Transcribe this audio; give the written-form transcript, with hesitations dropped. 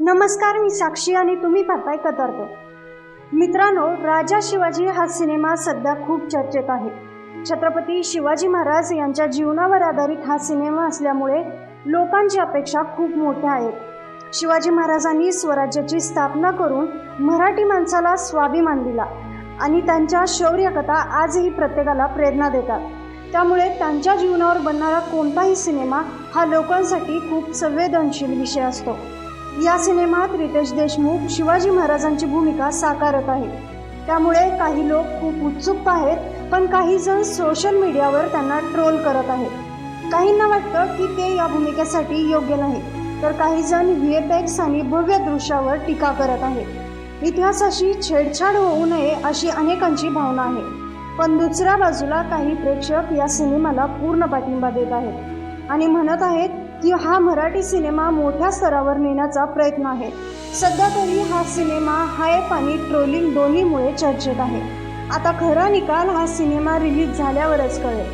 नमस्कार, मी साक्षी आणि तुम्ही पाहताय कतर्थ। मित्रांनो, राजा शिवाजी हा सिनेमा सध्या खूप चर्चेत आहे। छत्रपती शिवाजी महाराज यांच्या जीवनावर आधारित हा सिनेमा असल्यामुळे लोकांची अपेक्षा खूप मोठ्या आहेत। शिवाजी महाराजांनी स्वराज्याची स्थापना करून मराठी माणसाला स्वाभिमान दिला आणि त्यांच्या शौर्यकथा आजही प्रत्येकाला प्रेरणा देतात। त्यामुळे त्यांच्या जीवनावर बनणारा कोणताही सिनेमा हा लोकांसाठी खूप संवेदनशील विषय असतो। या सिनेमात रितेश देशमुख शिवाजी महाराजांची भूमिका साकारत आहे। त्यामुळे काही लोक खूप उत्सुक आहेत, पण काही जण सोशल मीडियावर त्यांना ट्रोल करत आहेत। काहींना वाटतं की ते या भूमिकेसाठी योग्य नाही, तर काही जण VFX आणि भव्य दृश्यावर टीका करत आहेत। इतिहासाशी छेडछाड होऊ नये अशी अनेकांची भावना आहे, पण दुसऱ्या बाजूला काही प्रेक्षक या सिनेमाला पूर्ण पाठिंबा देत आहेत आणि म्हणत आहेत की हा मराठी सिनेमा मोठ्या स्तरावर नेण्याचा प्रयत्न आहे। सध्या तरी हा सिनेमा हायप आणि ट्रोलिंग दोन्हीमुळे चर्चेत आहे। आता खरा निकाल हा सिनेमा रिलीज झाल्यावरच कळेल।